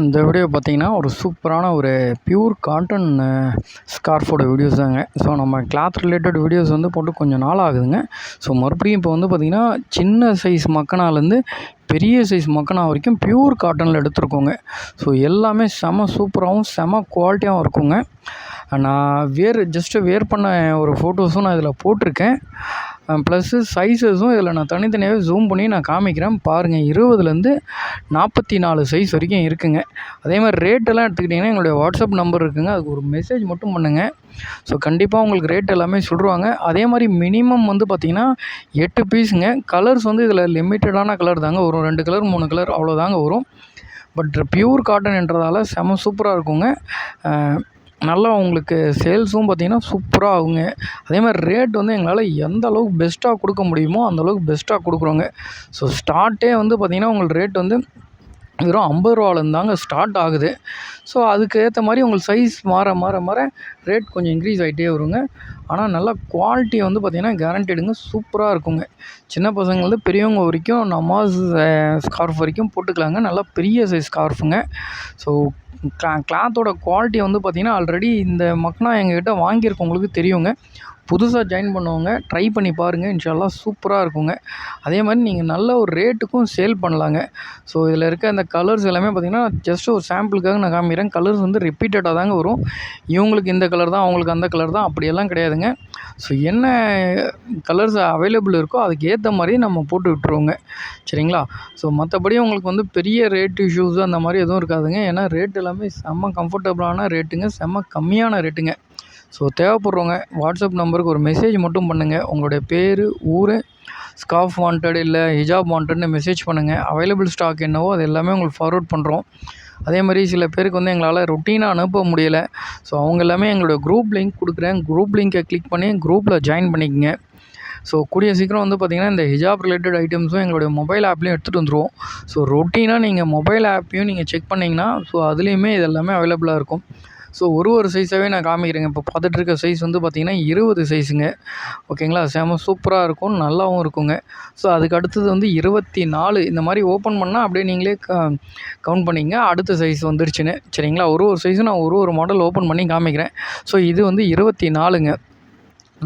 இந்த வீடியோ பார்த்தீங்கன்னா, ஒரு சூப்பரான ஒரு பியூர் காட்டன் ஸ்கார்ஃபோட வீடியோஸ் தாங்க. ஸோ நம்ம கிளாத் ரிலேட்டட் வீடியோஸ் வந்து போட்டு கொஞ்சம் நாள் ஆகுதுங்க. ஸோ மறுபடியும் இப்போ வந்து பார்த்திங்கன்னா, சின்ன சைஸ் மக்கனாலேருந்து பெரிய சைஸ் மக்கனா வரைக்கும் பியூர் காட்டனில் எடுத்திருக்கோங்க. ஸோ எல்லாமே செம சூப்பராகவும் செம குவாலிட்டியாகவும் இருக்குங்க. நான் ஜஸ்ட்டு வேர் பண்ண ஒரு ஃபோட்டோஸும் நான் இதில் போட்டிருக்கேன். ப்ளஸ்ஸு சைஸஸும் இதில் நான் தனித்தனியாகவே ஜூம் பண்ணி நான் காமிக்கிறேன் பாருங்கள். 20லேருந்து 44 சைஸ் வரைக்கும் இருக்குங்க. அதே மாதிரி ரேட்டெல்லாம் எடுத்துக்கிட்டிங்கன்னா எங்களுடைய வாட்ஸ்அப் நம்பர் இருக்குங்க. அதுக்கு ஒரு மெசேஜ் மட்டும் பண்ணுங்கள். ஸோ கண்டிப்பாக உங்களுக்கு ரேட் எல்லாமே சொல்லுவாங்க. அதே மாதிரி மினிமம் வந்து பார்த்திங்கன்னா 8 பீஸுங்க. கலர்ஸ் வந்து இதில் லிமிட்டடான கலர் தாங்க வரும். 2 கலர் 3 கலர் அவ்வளோதாங்க வரும். பட் பியூர் காட்டன்ன்றதால செம சூப்பராக இருக்குங்க. நல்லா உங்களுக்கு சேல்ஸும் பார்த்திங்கன்னா சூப்பராக ஆகுங்க. அதே மாதிரி ரேட் வந்து எங்களால் எந்த அளவுக்கு பெஸ்ட்டாக கொடுக்க முடியுமோ அந்தளவுக்கு பெஸ்ட்டாக கொடுக்குறோங்க. ஸோ ஸ்டார்ட்டே வந்து பார்த்திங்கன்னா உங்களுக்கு ரேட் வந்து வெறும் 50 ரூபாலேருந்து ஸ்டார்ட் ஆகுது. ஸோ அதுக்கு ஏற்ற மாதிரி உங்களுக்கு சைஸ் மாற மாற மாற ரேட் கொஞ்சம் இன்க்ரீஸ் ஆகிட்டே வருங்க. ஆனால் நல்லா குவாலிட்டி வந்து பார்த்திங்கன்னா கேரண்டடுங்க, சூப்பராக இருக்குங்க. சின்ன பசங்கள்லேருந்து பெரியவங்க வரைக்கும் நமாஸ் ஸ்கார்ஃப் வரைக்கும் போட்டுக்கலாங்க. நல்லா பெரிய சைஸ் ஸ்கார்ஃபுங்க. ஸோ கிளாத்தோட குவாலிட்டி வந்து பார்த்திங்கன்னா ஆல்ரெடி இந்த மக்னா எங்ககிட்ட வாங்கியிருக்கவங்களுக்கு தெரியுங்க. புதுசாக ஜாயின் பண்ணுவாங்க, ட்ரை பண்ணி பாருங்கள். இன்ஷாஅல்லாஹ் சூப்பராக இருக்குங்க. அதே மாதிரி நீங்கள் நல்ல ஒரு ரேட்டுக்கும் சேல் பண்ணலாங்க. ஸோ இதில் இருக்க அந்த கலர்ஸ் எல்லாமே பார்த்திங்கன்னா ஜஸ்ட் ஒரு சாம்பிளுக்காக நான் காமிக்கிறேன். கலர்ஸ் வந்து ரிப்பீட்டடாக தாங்க வரும். இவங்களுக்கு இந்த கலர் தான், அவங்களுக்கு அந்த கலர் தான், அப்படியெல்லாம் கிடையாதுங்க. ஸோ என்ன கலர்ஸ் அவைலபிள் இருக்கோ அதுக்கு ஏற்ற மாதிரி நம்ம போட்டு விட்டுருவோங்க. சரிங்களா? ஸோ மற்றபடி உங்களுக்கு வந்து பெரிய ரேட் இஷ்யூஸ் அந்த மாதிரி எதுவும் இருக்காதுங்க. ஏன்னா ரேட் எல்லாமே செம்ம கம்ஃபர்டபுளான ரேட்டுங்க, செம்ம கம்மியான ரேட்டுங்க. ஸோ தேவைப்படுறவங்க வாட்ஸ்அப் நம்பருக்கு ஒரு மெசேஜ் மட்டும் பண்ணுங்கள். உங்களுடைய பேர், ஊர், ஸ்கார்ஃப் வாண்டட் இல்லை ஹிஜாப் வாண்டட்னு மெசேஜ் பண்ணுங்கள். அவைலபிள் ஸ்டாக் என்னவோ அது எல்லாமே உங்களுக்கு ஃபார்வர்ட் பண்ணுறோம். அதே மாதிரி சில பேருக்கு வந்து எங்களால் ரொட்டீனாக அனுப்ப முடியலை. ஸோ அவங்க எல்லாமே எங்களுடைய குரூப் லிங்க் கொடுக்குறேன். குரூப் லிங்க்கை கிளிக் பண்ணி குரூப்பில் ஜாயின் பண்ணிக்கங்க. ஸோ கூடிய சீக்கிரம் வந்து பார்த்திங்கன்னா இந்த ஹிஜாப் ரிலேட்டட் ஐட்டம்ஸும் எங்களுடைய மொபைல் ஆப்லேயும் எடுத்துகிட்டு வந்துடுவோம். ஸோ ரொட்டீனாக நீங்கள் மொபைல் ஆப்பையும் நீங்கள் செக் பண்ணிங்கன்னா ஸோ அதுலேயுமே இது எல்லாமே அவைலபிளாக இருக்கும். ஸோ ஒரு சைஸாகவே நான் காமிக்கிறேங்க. இப்போ பார்த்துட்டு இருக்க சைஸ் வந்து பார்த்திங்கன்னா 20 சைஸுங்க. ஓகேங்களா? செம சூப்பராக இருக்கும், நல்லாவும் இருக்குங்க. ஸோ அதுக்கு அடுத்தது வந்து 24. இந்த மாதிரி ஓப்பன் பண்ணால் அப்படியே நீங்களே கவுண்ட் பண்ணிங்க அடுத்த சைஸ் வந்துருச்சுன்னு. சரிங்களா? ஒரு சைஸும் நான் ஒரு மாடல் ஓப்பன் பண்ணி காமிக்கிறேன். ஸோ இது வந்து 24ங்க.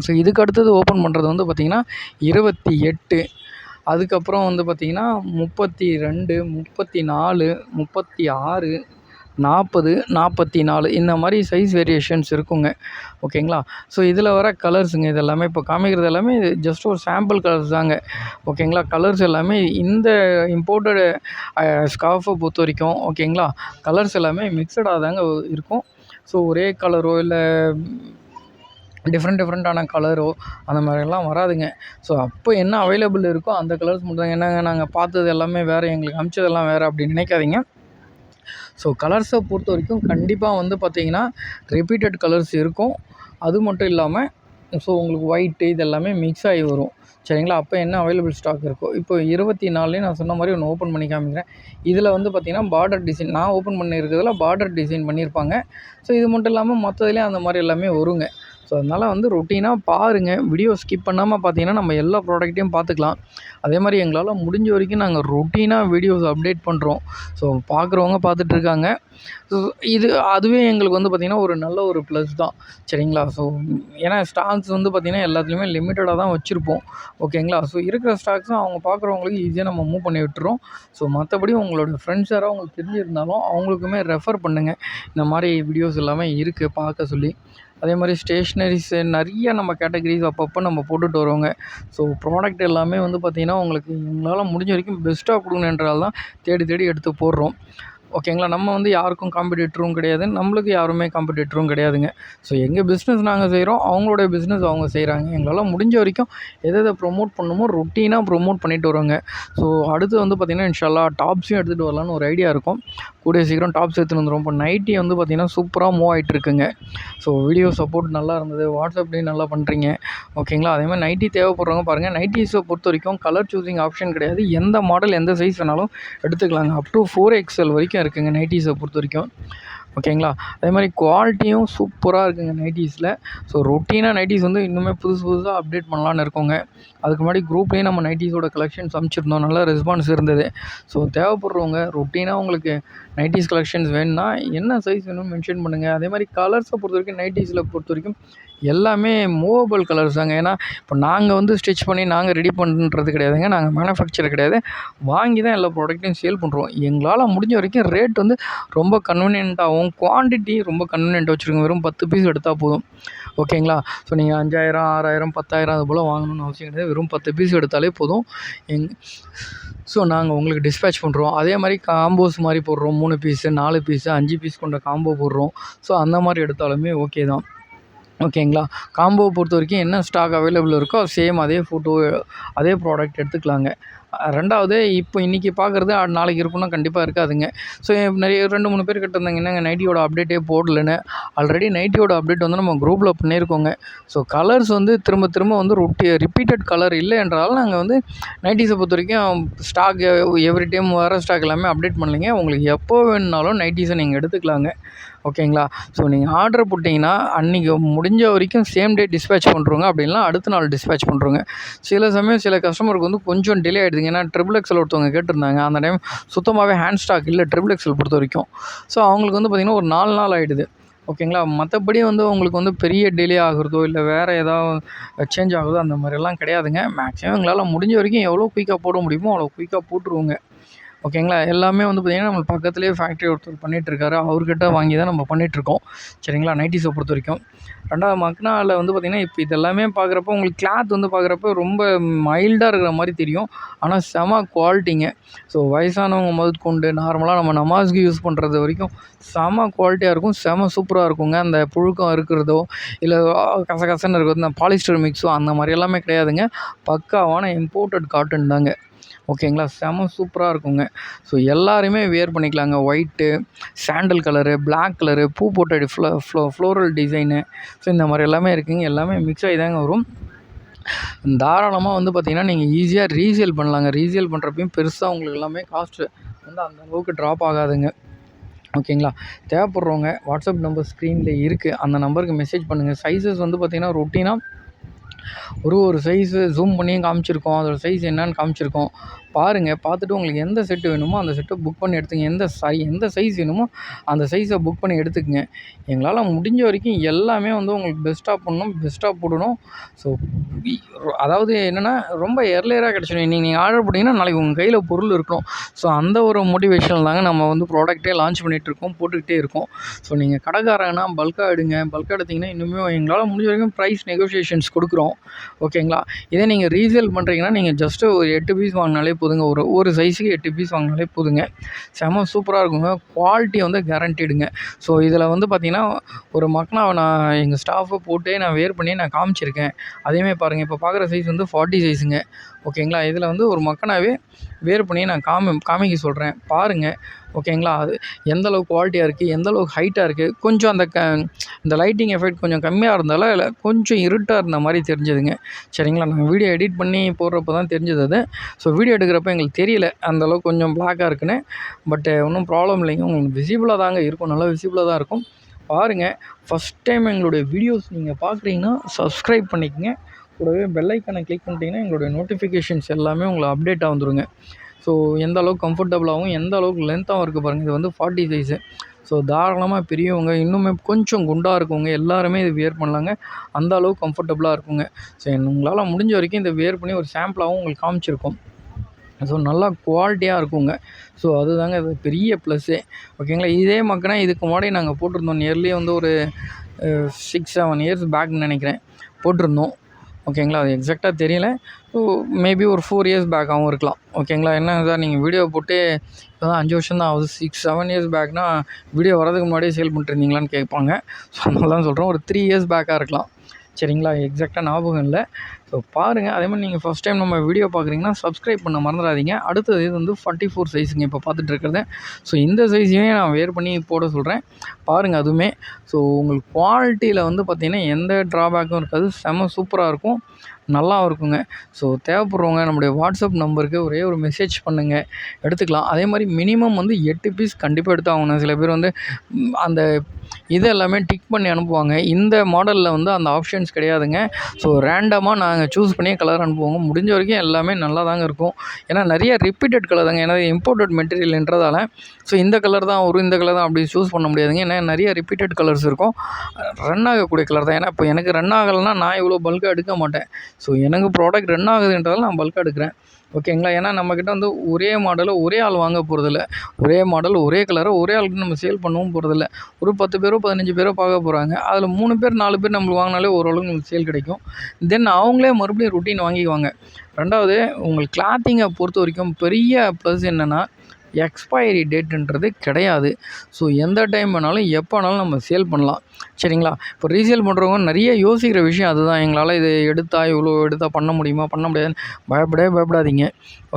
ஸோ இதுக்கு அடுத்தது ஓப்பன் பண்ணுறது வந்து பார்த்திங்கன்னா 28. அதுக்கப்புறம் வந்து பார்த்திங்கன்னா 32, 34, 36, 40, 44 இந்த மாதிரி சைஸ் வேரியேஷன்ஸ் இருக்குங்க. ஓகேங்களா? ஸோ இதில் வர கலர்ஸுங்க இது எல்லாமே இப்போ காமிக்கிறது எல்லாமே ஜஸ்ட் ஒரு சாம்பிள் கலர்ஸ் தாங்க. ஓகேங்களா? கலர்ஸ் எல்லாமே இந்த இம்போர்ட்டடு ஸ்கார்ஃபை பொறுத்த வரைக்கும் ஓகேங்களா, கலர்ஸ் எல்லாமே மிக்சடாக தாங்க இருக்கும். ஸோ ஒரே கலரோ இல்லை டிஃப்ரெண்ட்டான கலரோ அந்த மாதிரிலாம் வராதுங்க. ஸோ அப்போ என்ன அவைலபிள் இருக்கோ அந்த கலர்ஸ் மட்டும் தான். என்னங்க நாங்கள் பார்த்தது எல்லாமே வேறு, எங்களுக்கு அனுப்பிச்சதெல்லாம் வேறு அப்படின்னு நினைக்காதீங்க. ஸோ கலர்ஸை பொறுத்த வரைக்கும் கண்டிப்பாக வந்து பார்த்திங்கன்னா ரிப்பீட்டட் கலர்ஸ் இருக்கும். அது மட்டும் இல்லாமல் ஸோ உங்களுக்கு ஒயிட்டு இது எல்லாமே மிக்ஸ் ஆகி வரும். சரிங்களா? அப்போ என்ன அவைலபிள் ஸ்டாக் இருக்கோ இப்போ 24லேயும் நான் சொன்ன மாதிரி ஒன்று ஓப்பன் பண்ணி காமிக்கிறேன். இதில் வந்து பார்த்திங்கன்னா பார்டர் டிசைன் நான் ஓப்பன் பண்ணியிருக்கிறதுல பார்டர் டிசைன் பண்ணியிருப்பாங்க. ஸோ இது மட்டும் இல்லாமல் மற்றதுலேயும் அந்த மாதிரி எல்லாமே வருங்க. ஸோ அதனால் வந்து ரொட்டீனாக பாருங்கள். வீடியோ ஸ்கிப் பண்ணாமல் பார்த்தீங்கன்னா நம்ம எல்லா ப்ராடக்ட்டையும் பார்த்துக்கலாம். அதே மாதிரி எங்களால் முடிஞ்ச வரைக்கும் நாங்கள் ரொட்டீனாக வீடியோஸ் அப்டேட் பண்ணுறோம். ஸோ பார்க்குறவங்க பார்த்துட்ருக்காங்க. ஸோ அதுவே எங்களுக்கு வந்து பார்த்திங்கன்னா ஒரு நல்ல ஒரு ப்ளஸ் தான். சரிங்களா? ஸோ ஏன்னா ஸ்டாக்ஸ் வந்து பார்த்திங்கன்னா எல்லாத்துலேயுமே லிமிட்டடாக தான் வச்சுருப்போம். ஓகேங்களா? ஸோ இருக்கிற ஸ்டாக்ஸும் அவங்க பார்க்குறவங்களுக்கு ஈஸியாக நம்ம மூவ் பண்ணி விட்டுறோம். ஸோ மற்றபடி உங்களோட ஃப்ரெண்ட்ஸ் யாராவது உங்களுக்கு தெரிஞ்சிருந்தாலும் அவங்களுக்குமே ரெஃபர் பண்ணுங்கள். இந்த மாதிரி வீடியோஸ் எல்லாமே இருக்குது பார்க்க சொல்லி. அதே மாதிரி ஸ்டேஷ்னரிஸ் நிறைய நம்ம கேட்டகரிஸ் அப்பப்போ நம்ம போட்டுட்டு வரோங்க. ஸோ ப்ராடக்ட் எல்லாமே வந்து பார்த்திங்கன்னா உங்களுக்கு எங்களால் முடிஞ்ச வரைக்கும் பெஸ்ட்டாக கொடுங்கன்றதால தான் தேடி எடுத்து போடுறோம். ஓகேங்களா? நம்ம வந்து யாருக்கும் காம்படிட்டரும் கிடையாது, நம்மளுக்கு யாருமே காம்படிட்டரும் கிடையாதுங்க. ஸோ எங்கள் பிஸ்னஸ் நாங்கள் செய்கிறோம், அவங்களுடைய பிஸ்னஸ் அவங்க செய்கிறாங்க. எங்களால் முடிஞ்ச வரைக்கும் எதை ப்ரொமோட் பண்ணணுமோ ரொட்டீனாக ப்ரொமோட் பண்ணிட்டு வரோங்க. ஸோ அடுத்து வந்து பார்த்திங்கன்னா இன்ஷாஅல்லாஹ் டாப்ஸையும் எடுத்துகிட்டு வரலான்னு ஒரு ஐடியா இருக்கும். கூடிய சீக்கிரம் டாப்ஸ் எடுத்துகிட்டு வந்துடும். இப்போ நைட்டி வந்து பார்த்திங்கன்னா சூப்பராக மூவ் ஆகிட்டு இருக்குங்க. ஸோ வீடியோ சப்போர்ட் நல்லா இருந்தது, வாட்ஸ்அப்லேயும் நல்லா பண்ணுறீங்க. ஓகேங்களா? அதே மாதிரி நைட்டி தேவைப்படுறவங்க பாருங்கள். நைட்டிஸை பொறுத்த வரைக்கும் கலர் சூஸிங் ஆப்ஷன் கிடையாது. எந்த மாடல் எந்த சைஸ் வேணாலும் எடுத்துக்கலாங்க. அப் டு 4XL வரைக்கும் இருக்குங்க நைட்டிஸை பொறுத்த வரைக்கும். ஓகேங்களா. அதே மாதிரி குவாலிட்டியும் சூப்பராக இருக்குங்க நைட்டீஸில். ஸோ ரொட்டீனாக நைட்டீஸ் வந்து இன்னுமே புதுசாக அப்டேட் பண்ணலான்னு இருக்கோங்க. அதுக்கு முன்னாடி குரூப்லேயே நம்ம நைட்டீஸோட கலெக்ஷன்ஸ் அனுப்பிச்சிருந்தோம், நல்ல ரெஸ்பான்ஸ் இருந்தது. ஸோ தேவைப்படுறவங்க ரொட்டீனாக உங்களுக்கு நைட்டீஸ் கலெக்ஷன்ஸ் வேணும்னா என்ன சைஸ் வேணும்னு மென்ஷன் பண்ணுங்கள். அதே மாதிரி கலர்ஸை பொறுத்த வரைக்கும் நைட்டீஸில் பொறுத்த வரைக்கும் எல்லாமே மூவபிள் கலர்ஸ் தாங்க. ஏன்னா இப்போ நாங்கள் வந்து ஸ்டிச் பண்ணி நாங்கள் ரெடி பண்ணுறது கிடையாதுங்க, நாங்கள் மேனுஃபேக்சர் கிடையாது, வாங்கி தான் எல்லா ப்ராடக்ட்டையும் சேல் பண்ணுறோம். எங்களால் முடிஞ்ச வரைக்கும் ரேட் வந்து ரொம்ப கன்வீனியண்ட்டாகவும் குவான்டிட்டி ரொம்ப கன்வீனியண்ட்டாக வச்சுருக்கோங்க. வெறும் 10 பீஸ் எடுத்தால் போதும். ஓகேங்களா. ஸோ நீங்கள் 5000, 6000, 10,000 அது போல் வாங்கணும்னு அவசியம் கிடையாது. வெறும் 10 பீஸ் எடுத்தாலே போதும். ஸோ நாங்கள் உங்களுக்கு டிஸ்பேச் பண்ணுறோம். அதே மாதிரி காம்போஸ் மாதிரி போடுறோம். 3 பீஸு, 4 பீஸு, 5 பீஸ் கொண்ட காம்போ போடுறோம். ஸோ அந்த மாதிரி எடுத்தாலுமே ஓகே தான். ஓகேங்களா. காம்போவை பொறுத்த வரைக்கும் என்ன ஸ்டாக் அவைலபிள் இருக்கோ சேம் அதே ஃபோட்டோ அதே ப்ராடக்ட் எடுத்துக்கலாங்க. 2வது இப்போ இன்றைக்கி பார்க்குறது நாளைக்கு இருக்குன்னா கண்டிப்பாக இருக்காதுங்க. ஸோ நிறைய 2, 3 பேர் கேட்டிருந்தாங்க, என்னங்க நைட்டியோட அப்டேட்டே போடலன்னு. ஆல்ரெடி நைட்டியோட அப்டேட் வந்து நம்ம குரூப்பில் பண்ணியிருக்கோங்க. ஸோ கலர்ஸ் வந்து திரும்ப திரும்ப வந்து ரிப்பீட்டட் கலர் இல்லை என்றாலும் நாங்கள் வந்து நைட்டீஸை பொறுத்த வரைக்கும் ஸ்டாக் எவ்ரி டைம் வர ஸ்டாக் எல்லாமே அப்டேட் பண்ணலைங்க. உங்களுக்கு எப்போ வேணுனாலும் நைட்டீஸை நீங்கள் எடுத்துக்கலாங்க. ஓகேங்களா. ஸோ நீங்கள் ஆர்டர் போட்டிங்கன்னா அன்றைக்கி முடிஞ்ச வரைக்கும் சேம் டே டிஸ்பேச் பண்ணுறோங்க. அப்படின்னா அடுத்த நாள் டிஸ்பேச் பண்ணுறோங்க. சில சமயம் சில கஸ்டமருக்கு வந்து கொஞ்சம் டிலே ஆகிடுதுங்க. ஏன்னா XXL ஒருத்தவங்க கேட்டிருந்தாங்க, அந்த டைம் சுத்தமாகவே ஹேண்ட் ஸ்டாக் இல்லை XXL பொறுத்த வரைக்கும். ஸோ அவங்களுக்கு வந்து பார்த்திங்கன்னா ஒரு 4 நாள் ஆகிடுது. ஓகேங்களா. மற்றபடி வந்து உங்களுக்கு வந்து பெரிய டிலே ஆகுறதோ இல்லை வேறு ஏதாவது சேஞ்ச் ஆகுதோ அந்த மாதிரிலாம் கிடையாதுங்க. மேக்ஸிமம் எங்களால் முடிஞ்ச வரைக்கும் எவ்வளோ குயிக்காக போட முடியுமோ அவ்வளோ குயிக்காக போட்டுருவோங்க. ஓகேங்களா. எல்லாமே வந்து பார்த்திங்கன்னா நம்ம பக்கத்துலேயே ஃபேக்ட்ரி ஒருத்தர் பண்ணிகிட்ருக்காரு, அவர்கிட்ட வாங்கி தான் நம்ம பண்ணிகிட்ருக்கோம். சரிங்களா. நைட்டீஸை பொறுத்த வரைக்கும் 2வது மக்னாவில் வந்து பார்த்திங்கன்னா இப்போ இதெல்லாமே பார்க்குறப்போ உங்களுக்கு கிளாத் வந்து பார்க்குறப்போ ரொம்ப மைல்டாக இருக்கிற மாதிரி தெரியும். ஆனால் செம குவாலிட்டிங்க. ஸோ வயசானவங்க முதற்கொண்டு நார்மலாக நம்ம நமாஸ்க்கு யூஸ் பண்ணுறது வரைக்கும் செம குவாலிட்டியாக இருக்கும், செம சூப்பராக இருக்குங்க. அந்த புழுக்கம் இருக்கிறதோ இல்லை கசகசன்னு இருக்கிறது இந்த பாலிஸ்டர் மிக்ஸோ அந்த மாதிரி எல்லாமே கிடையாதுங்க. பக்காவான இம்போர்ட்டட் காட்டன் தாங்க. ஓகேங்களா. செம சூப்பராக இருக்குங்க. ஸோ எல்லாருமே வியர் பண்ணிக்கலாங்க. White, sandal colour, black colour, பூ போட்ட ஃப்ளோரல் டிசைனு, ஸோ இந்த மாதிரி எல்லாமே இருக்குங்க. எல்லாமே மிக்ஸ் ஆகி தாங்க வரும். தாராளமாக வந்து பார்த்திங்கன்னா நீங்கள் ஈஸியாக ரீசேல் பண்ணலாங்க. ரீசேல் பண்ணுறப்பையும் பெருசாக உங்களுக்கு எல்லாமே காஸ்ட்டு வந்து அந்த அளவுக்கு ட்ராப் ஆகாதுங்க. ஓகேங்களா. தேவைப்படுறவங்க வாட்ஸ்அப் நம்பர் ஸ்க்ரீனில் இருக்குது, அந்த நம்பருக்கு மெசேஜ் பண்ணுங்கள். சைஸஸ் வந்து பார்த்திங்கன்னா ரொட்டீனாக ஒரு சைஸு ஜூம் பண்ணியும் காமிச்சிருக்கோம், அதோடய சைஸ் என்னன்னு காமிச்சிருக்கோம். பாருங்கள், பார்த்துட்டு உங்களுக்கு எந்த செட்டு வேணுமோ அந்த செட்டை புக் பண்ணி எடுத்துங்க. எந்த சைஸ் வேணுமோ அந்த சைஸை புக் பண்ணி எடுத்துக்கங்க. எங்களால் முடிஞ்ச வரைக்கும் எல்லாமே வந்து உங்களுக்கு பெஸ்ட்டாக பண்ணணும், பெஸ்ட்டாக போடணும். ஸோ அதாவது என்னென்னா ரொம்ப எர்லியராக கிடச்சிடும். இன்றைக்கி நீங்கள் ஆர்டர் பண்ணிங்கன்னா நாளைக்கு உங்கள் கையில் பொருள் இருக்கணும். ஸோ அந்த ஒரு மோட்டிவேஷன் தாங்க நம்ம வந்து ப்ராடக்ட்டே லான்ச் பண்ணிகிட்ருக்கோம், போட்டுக்கிட்டே இருக்கோம். ஸோ நீங்கள் கடைக்காரங்கன்னா பல்காக எடுங்க. பல்காக எடுத்திங்கன்னா இன்னுமே எங்களால் முடிஞ்ச வரைக்கும் ப்ரைஸ் நெகோஷியேஷன்ஸ் கொடுக்குறோம். ஓகேங்களா. இதே நீங்கள் ரீசேல் பண்ணுறீங்கன்னா நீங்கள் ஜஸ்ட்டு ஒரு 8 பீஸ் வாங்கினாலே போதுங்க. ஒரு சைஸுக்கு 8 பீஸ் வாங்கினாலே போதுங்க. செம சூப்பராக இருக்குங்க. குவாலிட்டி வந்து கேரண்டீடுங்க. ஸோ இதில் வந்து பார்த்திங்கன்னா ஒரு மக்னாவை நான் எங்கள் ஸ்டாஃபை போட்டே நான் வேர் பண்ணி நான் காமிச்சிருக்கேன். அதேமாதிரி பாருங்கள், இப்போ பார்க்குற சைஸ் வந்து 40 சைஸுங்க. ஓகேங்களா. இதில் வந்து ஒரு மக்கனாவே வேர் பண்ணி நான் காமிக்க சொல்கிறேன், பாருங்கள். ஓகேங்களா. அது எந்த அளவுக்கு குவாலிட்டியாக இருக்குது, எந்த அளவுக்கு ஹைட்டாக இருக்குது. கொஞ்சம் இந்த லைட்டிங் எஃபெக்ட் கொஞ்சம் கம்மியாக இருந்தாலும் இல்லை கொஞ்சம் இருட்டாக இருந்த மாதிரி தெரிஞ்சதுங்க. சரிங்களா. நான் வீடியோ எடிட் பண்ணி போடுறப்ப தான் தெரிஞ்சது அது. ஸோ வீடியோ எடுக்கிறப்ப எங்களுக்கு தெரியல அந்தளவுக்கு கொஞ்சம் பிளாக்காக இருக்குன்னு. பட்டு ஒன்றும் ப்ராப்ளம் இல்லைங்க. உங்களுக்கு விசிபிளாக தாங்க இருக்கும், நல்லா விசிபிளாக தான் இருக்கும். பாருங்கள். ஃபஸ்ட் டைம் எங்களுடைய வீடியோஸ் நீங்கள் பார்க்குறீங்கன்னா சப்ஸ்கிரைப் பண்ணிக்கங்க. கூடவே பெல் ஐக்கானை கிளிக் பண்ணிட்டீங்கன்னா எங்களுடைய நோட்டிஃபிகேஷன்ஸ் எல்லாமே உங்களுக்கு அப்டேட்டாக வந்துடுங்க. ஸோ எந்த அளவுக்கு கம்ஃபர்டபுளாகவும் எந்த அளவுக்கு லென்த்தாகவும் இருக்குது பாருங்கள். இது வந்து 40 சைஸு. ஸோ தாராளமாக பெரியவங்க இன்னுமே கொஞ்சம் குண்டாக இருக்கவங்க எல்லாருமே இது வியர் பண்ணலாங்க. அந்த அளவுக்கு கம்ஃபர்டபுளாக இருக்குங்க. ஸோ உங்களால் முடிஞ்ச வரைக்கும் இதை வியர் பண்ணி ஒரு சாம்பிளாகவும் உங்களுக்கு காமிச்சிருக்கோம். ஸோ நல்லா குவாலிட்டியாக இருக்குங்க. ஸோ அதுதாங்க இது பெரிய ப்ளஸ்ஸே. ஓகேங்களா. இதே மக்கனா இதுக்கு முன்னாடி நாங்கள் போட்டிருந்தோம். நியர்லி வந்து ஒரு 6-7 இயர்ஸ் பேக்னு நினைக்கிறேன் போட்டிருந்தோம். ஓகேங்களா. அது எக்ஸாக்டாக தெரியல. ஸோ மேபி ஒரு 4 இயர்ஸ் பேக்காகவும் இருக்கலாம். ஓகேங்களா. என்ன சார் நீங்கள் வீடியோ போட்டு இப்போ தான் 5 வருஷம் தான் ஆகுது, 6-7 இயர்ஸ் பேக்னால் வீடியோ வரதுக்கு முன்னாடியே சேல் பண்ணிட்டுருந்தீங்களான்னு கேட்பாங்க. ஸோ அதனால தான் சொல்கிறோம், ஒரு 3 இயர்ஸ் பேக்காக இருக்கலாம். சரிங்களா. எக்ஸாக்டாக ஞாபகம் இல்லை. ஸோ பாருங்கள். அதே மாதிரி நீங்கள் ஃபஸ்ட் டைம் நம்ம வீடியோ பார்க்குறீங்கன்னா சப்ஸ்கிரைப் பண்ண மறந்துடாதீங்க. அடுத்தது இது வந்து 44 சைஸுங்க இப்போ பார்த்துட்ருக்கிறது. ஸோ இந்த சைஸையுமே நான் வேர் பண்ணி போட சொல்கிறேன், பாருங்கள் அதுவுமே. ஸோ உங்களுக்கு குவாலிட்டியில் வந்து பார்த்திங்கன்னா எந்த ட்ராபேக்கும் இருக்காது, செம்ம சூப்பராக இருக்கும். நல்லாவும் இருக்குங்க. ஸோ தேவைப்படுறவங்க நம்முடைய வாட்ஸ்அப் நம்பருக்கு ஒரே ஒரு மெசேஜ் பண்ணுங்கள், எடுத்துக்கலாம். அதே மாதிரி மினிமம் வந்து 8 பீஸ் கண்டிப்பாக எடுத்தாகணும். சில பேர் வந்து அந்த இது எல்லாமே டிக் பண்ணி அனுப்புவாங்க. இந்த மாடலில் வந்து அந்த ஆப்ஷன்ஸ் கிடையாதுங்க. ஸோ ரேண்டமாக நாங்கள் சூஸ் பண்ணியே கலர் அனுப்புவோங்க. முடிஞ்ச வரைக்கும் எல்லாமே நல்லா தாங்க இருக்கும். ஏன்னா நிறைய ரிப்பீட்டட் கலர் தாங்க. ஏன்னா இம்போர்ட்டட் மெட்டீரியல்ன்றதால ஸோ இந்த கலர் தான் வரும், இந்த கலர் தான் அப்படி சூஸ் பண்ண முடியாதுங்க. ஏன்னா நிறைய ரிப்பீட்டட் கலர்ஸ் இருக்கும். ரன் ஆகக்கூடிய கலர் தான். ஏன்னா இப்போ எனக்கு ரன் ஆகலைன்னா நான் இவ்வளோ பல்காக எடுக்க மாட்டேன். ஸோ எனக்கு ப்ராடக்ட் ரன் ஆகுதுன்றதால நான் பல்காக எடுக்கிறேன். ஓகேங்களா? ஏன்னா நம்மக்கிட்ட வந்து ஒரே மாடலை ஒரே ஆள் வாங்க போகிறதில்ல. ஒரே மாடல் ஒரே கலரை ஒரே ஆளுக்கு நம்ம சேல் பண்ணவும் போகிறதில்ல. ஒரு 10 பேரோ 15 பேரோ பார்க்க போகிறாங்க. அதில் 3 பேர் 4 பேர் நம்மளுக்கு வாங்கினாலே ஓரளவுக்கு நம்மளுக்கு சேல் கிடைக்கும். தென் அவங்களே மறுபடியும் ரொட்டீன் வாங்கிக்குவாங்க. 2வது உங்களுக்கு கிளாத்திங்கை பொறுத்த வரைக்கும் பெரிய ப்ளஸ் என்னென்னா எக்ஸ்பைரி டேட்டுன்றது கிடையாது. ஸோ எந்த டைம் வேணாலும் எப்போ வேணாலும் நம்ம சேல் பண்ணலாம். சரிங்களா? இப்போ ரீசேல் பண்ணுறவங்க நிறைய யோசிக்கிற விஷயம் அதுதான். எங்களால் இது இவ்வளோ எடுத்தால் பண்ண முடியுமா, பண்ண முடியாதுன்னு பயப்படாதீங்க.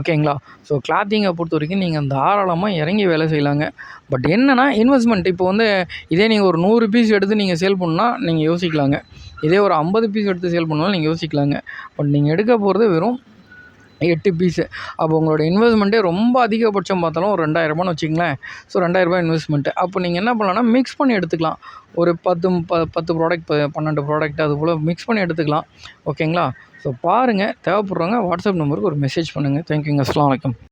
ஓகேங்களா? ஸோ கிளாத்திங்கை பொறுத்த வரைக்கும் நீங்கள் தாராளமாக இறங்கி வேலை செய்யலாங்க. பட் என்னென்னா இன்வெஸ்ட்மெண்ட் இப்போ வந்து இதே நீங்கள் ஒரு 100 பீஸ் எடுத்து நீங்கள் சேல் பண்ணால் நீங்கள் யோசிக்கலாங்க. இதே ஒரு 50 பீஸ் எடுத்து சேல் பண்ணாலும் நீங்கள் யோசிக்கலாங்க. பட் நீங்கள் எடுக்க போகிறது வெறும் 8 பீஸு. அப்போ உங்களோட இன்வெஸ்ட்மெண்ட்டே ரொம்ப அதிகபட்சம் பார்த்தாலும் ஒரு 2000 வச்சுக்கங்களேன். ஸோ ரூ. 2000 இன்வெஸ்ட்மெண்ட்டு. அப்போ நீங்கள் என்ன பண்ணலாம்னா மிக்ஸ் பண்ணி எடுத்துக்கலாம். ஒரு 10 ப்ராடக்ட் 12 ப்ராடக்ட் அதுபோல் மிக்ஸ் பண்ணி எடுத்துக்கலாம். ஓகேங்களா? ஸோ பாருங்கள், தேவைப்படுறவங்க வாட்ஸ்அப் நம்பருக்கு ஒரு மெசேஜ் பண்ணுங்கள். தேங்க்யூங்க. அஸ்ஸலாமு அலைக்கும்.